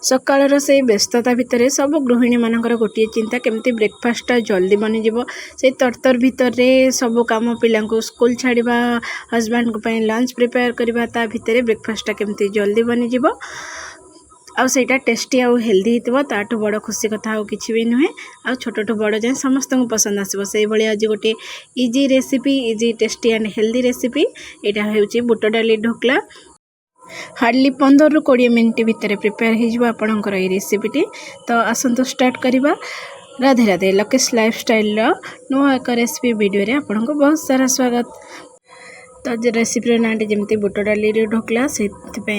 सकाळर से व्यस्तता भितर सब गृहिणी मानकर गोटे चिंता केमती ब्रेकफास्टा जल्दी बनीजिव से तरतर भितर सब काम पिला स्कूल छाड़ा हजबैंड को लंच प्रिपेयर करवा ता भितर ब्रेकफास्टा केमती जल्दी बनीजिव आउ सेटा टेस्टी आउ हेल्दी हो ताठू बड़ खुशी कथा आउ किछि भी नुहे आ छोटू बड़ जाए समस्त को पसंद आसो से भाई आज गोटे easy recipe easy tasty and healthy recipe यहाँ हूँ बुट डाली ढोकला हार्डली 15 ରୁ 20 मिनट भितर प्रिपेयर हो आपणकर ये रेसिपीटी तो आसतु स्टार्ट करवा। राधे राधे लकेश लाइफस्टाइल नुआ एक रेसिपी वीडियो आपको बहुत सारा स्वागत। तो आज रेसिपी नाटी जमी बुट डाली ढोकला से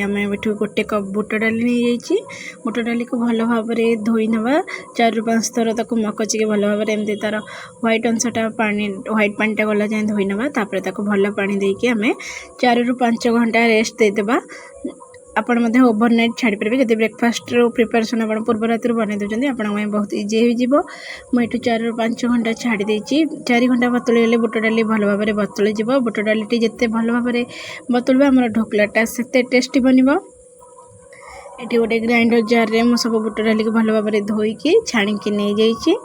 आम गोटे कप बुट डाली नहीं जाइए। बुट डाली को भल भाव धोई नवा 4 ରୁ 5 थर ताको मकचिके भल भाव एमती तार व्हाइट अंशटा पानी व्हाइट पानीटा गला जाए धोई नवा भल पानी देकी आम 4 ରୁ 5 घंटा रेस्ट देदेबा। आपण मध्य ओवरनाइट छाड़ी पारे जब ब्रेकफास्ट प्रिपेरेसन आप पूर्व राति बन दूसरी आप बहुत इजी हो। मुझे 4 ରୁ 5 घंटा छाड़ी देती 4 घंटा बतुल गले बुट डाली भल भाव बतुल जा बुट डाली जिते भल भाव बतुल आम ढोकलाटा से टेस्टी बनब। ये गोटे ग्राइंडर जार रे मु सब बुट डाली भल भाव धोईकी छाणिकी नहीं जाइए।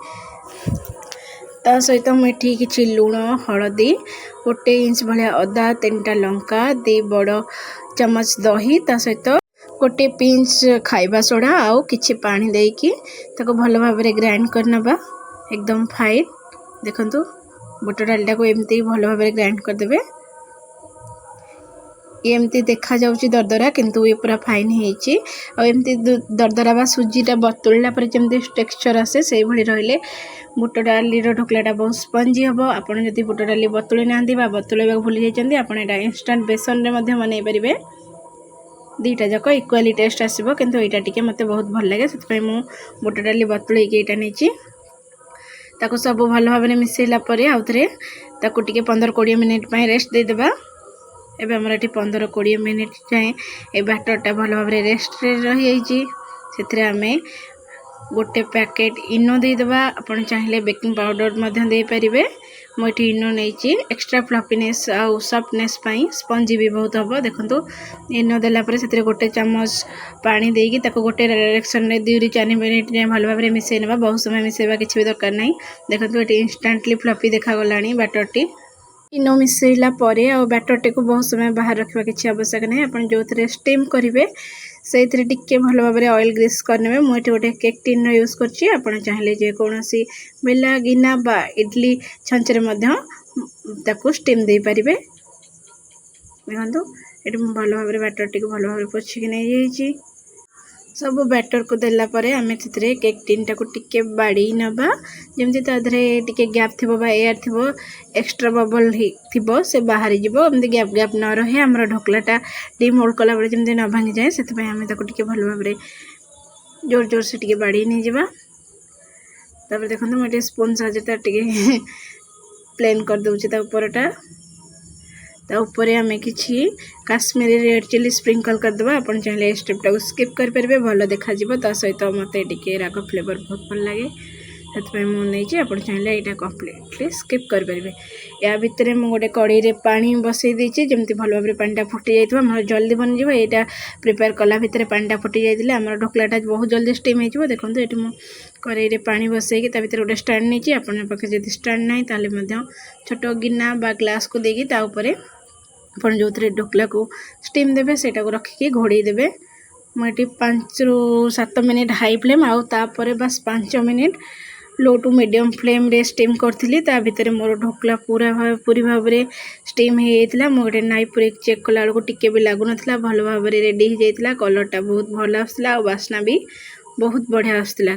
ता सहित मुझे किसी लुण हलदी 1 इंच भाया अदा 3टा लंका 2 बड़ चमच दही ता सहित 1 पिंच खाइबा सोडा आउ किछि पानी देकी ताको भल भाव ग्राइंड करनबा एकदम फाइन। देखंतु बुट डालटा को एमती भल भाव ग्राइंड करदेबे। एमती देखा जाउची दरदरा किंतु ये पूरा फाइन होईची आ एमती दरदरा बा सुजीटा बतुलला पर जेमती टेक्सचर आसे से भली रहिले बुट डाली ढोकलाटा बहुत स्पंजी हम। आपड़ जदि बुट डाली बतुले ना बतुलेबा भूली जाइए आप इंस्टांट बेसन रे बनई पारे दीटा जाक इक्वाली टेस्ट आसो किंतु यहाँ टी मत बहुत भल लगे से मुझे बुट डाली बतुले यहाँ नहीं सब भल भाव मिसैला आउ थे 15-20 मिनिट रेस्ट देदेबा। एबे हमर एटी 15-20 मिनिट जाए ए बैटरटा भल भाव रेस्ट रही से आमे गोटे पैकेट इनो देदेबा। आपन चाहिले बेकिंग पाउडर दे पारिबे। मुझे इनो नहीं एक्स्ट्रा फ्लफीनेस आउ सफ्टनेस स्पंजी भी बहुत हम। देखो इनो देलापर से गोटे चमच पानी देकी ताको गोटे डायरेक्शन में 2 ରୁ 4 मिनिट जाए भल भाव मिसई ना बहुत समय मिसैबा किसी भी दरकार नहीं। देखो ये इंस्टांटली फ्लफी देखा बैटरटी इनो मिसैला परे आ बैटरटी को बहुत समय बाहर रखा किसी आवश्यक नहीं। आप जो थे स्टीम करेंगे से टिके भल भाव ऑयल ग्रीस करने मुझे गोटे केक टिन यूज कर चाहिए जेकोसी बेला गिना बा इडली छंचरे स्टीम दे पारे। देखो ये भल भाव बैटरटी को भल भाव पोछिकी नहीं जाइए। सब बैटर को देला परे आमे से केक टिन टाको टिके बाड़ी नबा जमती ताधरे टिके गैप थी एयर थी एक्स्ट्रा बबल थी से बाहरी जीव एमती गैप गैप न रहे आमर ढोकलाटा डिमोल्ड कला बेले जमती न भांगी जाए से टिके भल भाव जोर जोर से टिके बाड़ी नहीं जावा। तापर देखो मुझे स्पून साहाय्य टिके प्लेन कर दूची उपरटा ऊपर आम कि काश्मीरी रेड चिली स्प्रिंकल करदे। आप चाहिए स्टेपटा स्किप करेंगे भल देखा सहित मत टे राग फ्लेवर बहुत भल लगे से मुझे आप चाहिए यहाँ कम्प्लीटली स्किप करेंगे। या भितर मुझे गोटे कड़े पानी बसई देती जमी भल भाव पानीटा फुटी जाए जल्दी बन जाए। यहाँ प्रिपेयर कला भितर पानीटा फुटी जाए आम ढोकलाटा बहुत जल्दी स्टीम हो। देखो ये कड़े पानी बसई भर गोटे स्टाण्ड नहीं आप जब स्टाण्ड ना ताले छोट गिना बा ग्लास को देकी आप जो थे ढोकला को स्टीम देवे सेटा को रखिकी घोड़े देवे। मुझे 5 ରୁ 7 मिनिट हाई फ्लेम आउे बस 5 minute low to medium flame रे स्टीम करी भितर मोर ढोकला पूरी भाव में स्टीम होता। मुझे नाइफ पूरी चेक कला बेलू टिके भी लगुन भल भाव रेडी हो जाता। कलरटा बहुत भल आसला बास्ना भी बहुत बढ़िया आसला।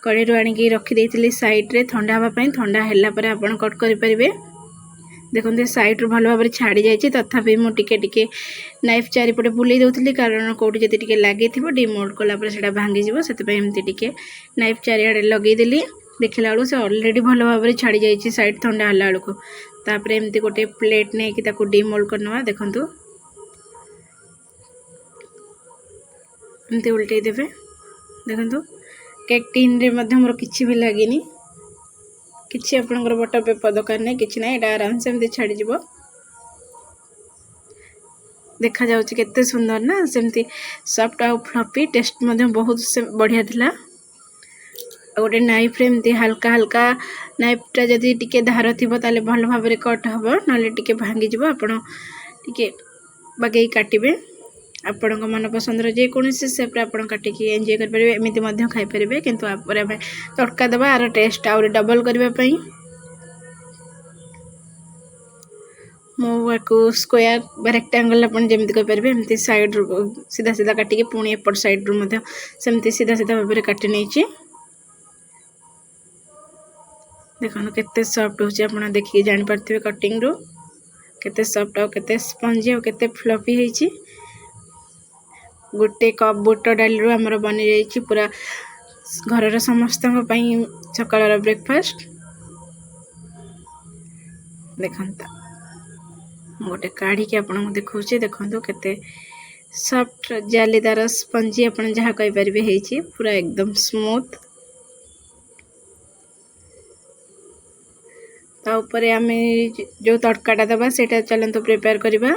कड़े आणिकी रखी साइड्रे ठंडा हाँपाई ठंडा है आप कट करेंगे। देखो साइड भल भाव छाड़ी जाइए तथापि मुझे टिके नाइफ चारिपटे बुले दूसरी कारण कौटी जब टे लगे डिमोल्ड कलापर से भांगी से टिके नाइफ चारिड़े लगेदेली देखला बेलू से अलरेडी भल भाव छाड़ी जाइए साइड ठंडा है बेलू तापर एमती गोटे प्लेट नहीं कि डिमोल्ड करना। देखो एमती उल्टे देवे। देखो केक टिन रे मोर किसी भी लगे किसी आपंकर बटर पेपर दरकार नहीं कि ना यहाँ आराम से एमती छाड़ीज। देखा जाउची केते सुंदर ना सेमती सॉफ्ट और फ्लफी टेस्ट मध्य बहुत से बढ़िया थिला। गोटे नाइफ रे एमती हल्का हल्का नाइफटा जदि टिके धार थिबो ताले भल भाबरे कट हबो नले टिके भांगी जिवो आपण टिके बागेई काटिबे आपणक मन पसंद जे कोनोसी शेप रे आपण काटिकी एंजॉय कर परिबे एमिति मध्य खाइ परिबे किंतु आपरे हमें तड़का दबा आर टेस्ट और डबल करबा पई को स्क्वायर रेक्टेंगल अपन जेमती कर परिबे एमती साइड सीधा सीधा काटिके पुणी एपट साइड रु मध्य सेमती सीधा सीधा भाबरे काटि नेछि देखो केते सॉफ्ट होची आपण देखि जानि परथिबे कटिंग रो केते सॉफ्ट और केते स्पंजी और केते फ्लफी हेची। गोटे कप बुट डाली रो हमर बनि जाइछि पूरा घरर समस्त सकाळर ब्रेकफास्ट देखंता गोटे काढ़ी के आपन देखौछि देखंतु केते सॉफ्ट जालीदार स्पंजी आपन जहा कहि परिबे हेछि पूरा एकदम स्मूथ। ता ऊपर आमे जो तड़काटा दबा सेटा चलंतु प्रिपेयर करिबा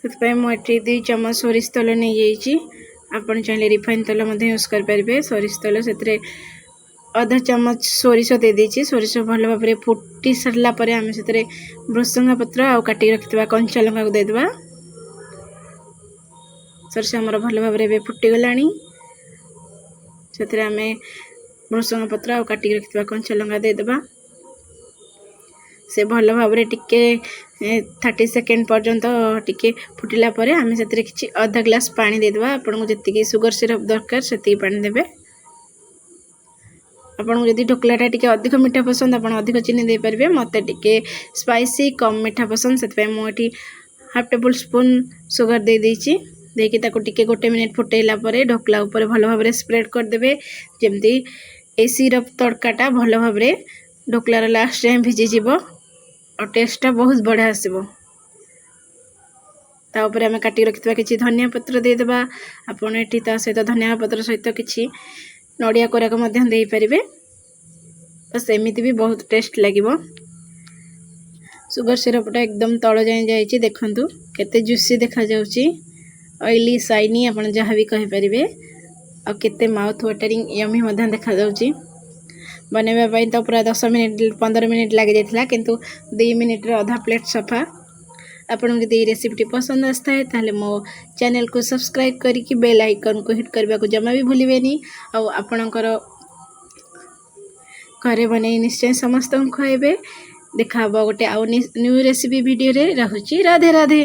सेतपय मो एठी 2 चम्मच सोरिष तेल नै जाइछि आपन चाहे रिफाइन तेल मध्ये यूज कर परिबे। सोरिष तेल सेतरे आधा चम्मच सोरिष दे देछि सोरिष भल भाबरे फुटी सरला परे आमे सेतरे भृसंगा पत्र आ काटी रखितबा कंचा लंका को दे देबा। सोरिष हमर भल भाबरे बे फुटी गलानी सेतरे आमे भृसंगा पत्र आ काटी रखितबा कंचा लंका दे देबा से भल भाबरे टिके 30 सेकेंड पर्यंत टिके फुटिला परे आमे सेतरे किछि आधा ग्लास पानी दे देबा। आपन को जति सुगर सिरप दरकार सेति पानी देबे। आपन जदि ढोकलाटा टिके अधिक मीठा पसंद आपन अधिक चीनी दे परिबे मते टिके स्पाइसी कम मीठा पसंद सेतपे मो एठी हाफ टेबल स्पून सुगर दे देछि देकी ताको टिके गोटे मिनिट फुटेला परे ढोकला ऊपर भलो भाबरे स्प्रेड कर देबे जेमती ए सिरप तड़काटा भलो भाबरे ढोकलार लास्ट टाइम भिजी जिवो और टेस्टटा बहुत बढ़िया आसीबो। ता ऊपर हमें काटी रखितबा किछि धनिया पत्र दे देबा आपन एठी ता सहित धनिया पत्र सहित किछि नड़िया कोरा को मध्यम दे परिबे बस एमिति भी बहुत टेस्ट लागिबो। सुगर सिरपटा एकदम तळ जाय जायछि देखंतु केते जुसी देखा जाउछि ऑयली शाइनी आपन जहा भी कहि परिबे आ केते माउथ वाटरिंग यमी मध्यम देखा जाउछि। बनेबा पई तो पूरा 10 मिनिट 15 मिनिट लागि जायथिला किंतु 2 मिनिट रे आधा प्लेट सफा। आपन जदि रेसिपी पसंद आस्ता है ताले मो चैनल को सब्सक्राइब करिकि बेल आइकन को हिट करबा को जमा भी भूलिबेनी आ आपनकर घरे बने निश्चय समस्त खुआइबे। देखा गोटे आउ न्यू रेसिपी वीडियो रे रहुछि। राधे राधे।